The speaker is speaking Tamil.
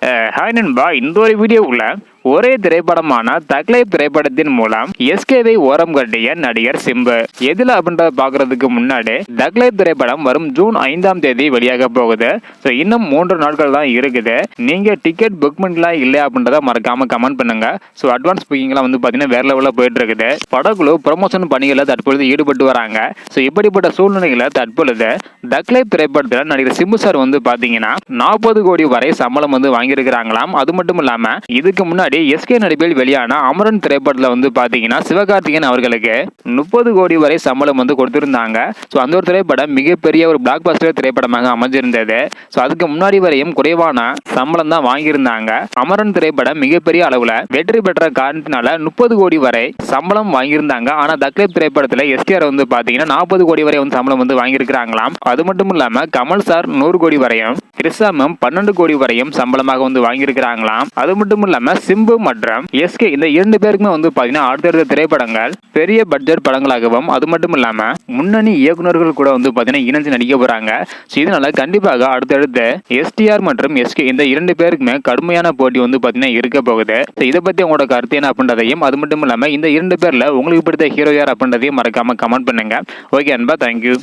ஹாய் நண்பா, இந்த ஒரு வீடியோவுல ஒரே திரைப்படமான தக்லைஃப் திரைப்படத்தின் மூலம் எஸ்கேவை ஓரம் கட்டிய நடிகர் சிம்பு எதுல அப்படின்றத பாக்குறதுக்கு முன்னாடி தக்லைஃப் திரைப்படம் வரும் ஜூன் 5ஆம் தேதி வெளியாக போகுது. ஸோ இன்னும் 3 நாட்கள் தான் இருக்குது. நீங்க டிக்கெட் புக் பண்ணலாம் இல்லையா அப்படின்றத மறக்காம கமெண்ட் பண்ணுங்க. ஸோ அட்வான்ஸ் புக்கிங்லாம் வந்து பாத்தீங்கன்னா வேற லெவலில் போயிட்டு இருக்குது. படக்குழு ப்ரமோஷன் பணிகளை தற்பொழுது ஈடுபட்டு வராங்க. ஸோ இப்படிப்பட்ட சூழ்நிலைகளை தற்பொழுது தக்லைஃப் திரைப்படத்தில் நடிகர் சிம்பு சார் வந்து பாத்தீங்கன்னா 40 கோடி வரை சம்பளம் வந்து வாங்கியிருக்கிறாங்களாம். அது மட்டும் இல்லாம இதுக்கு முன்னாடி எஸ்கே நடிப்பில் வெளியான அமரன் திரைப்படத்தில் வந்து பாத்தீங்கன்னா சிவகார்த்திகேயன் அவர்களுக்கு 30 கோடி வரை சம்பளம் வந்து கொடுத்திருந்தாங்க. ஸோ அந்த ஒரு திரைப்படம் மிகப்பெரிய ஒரு பிளாக் பஸ்டர் திரைப்படமாக அமைஞ்சிருந்தது. ஸோ அதுக்கு முன்னாடி வரையும் குறைவான சம்பளம் தான் வாங்கியிருந்தாங்க. அமரன் திரைப்படம் மிகப்பெரிய அளவுல வெற்றி பெற்ற காரணத்தினால 30 கோடி வரை சம்பளம் வாங்கியிருந்தாங்க. ஆனா தக்லைஃப் திரைப்படத்தில் எஸ்டிஆர் வந்து பாத்தீங்கன்னா 40 கோடி வரை வந்து சம்பளம் வந்து வாங்கியிருக்கிறாங்களாம். அது மட்டும் இல்லாம கமல் சார் 100 கோடி வரையும், திரிசாமம் 12 கோடி வரையும் சம்பளமாக வந்து வாங்கியிருக்கிறாங்களாம். அது மட்டும் இல்லாம சிம்பு மற்றும் எஸ்கே இந்த 2 பேருக்குமே வந்து பாத்தீங்கன்னா அடுத்தடுத்த திரைப்படங்கள் பெரிய பட்ஜெட் படங்களாகவும், அது மட்டும் இல்லாம முன்னணி இயக்குநர்கள் கூட வந்து பாத்தீங்கன்னா இணைஞ்சு நடிக்க போறாங்க. இதனால கண்டிப்பாக அடுத்தடுத்து எஸ்டிஆர் மற்றும் எஸ்கே இந்த 2 பேருக்குமே கடுமையான போட்டி வந்து பாத்தீங்கன்னா இருக்க போகுது. இதை பத்தி உங்களோட கருத்து என்ன அப்படின்றதையும், அது மட்டும் இல்லாம இந்த 2 பேர்ல உங்களுக்கு பிடித்த ஹீரோ யார் அப்படின்றதையும் மறக்காம கமெண்ட் பண்ணுங்க. ஓகே அன்பா, தேங்க்யூ.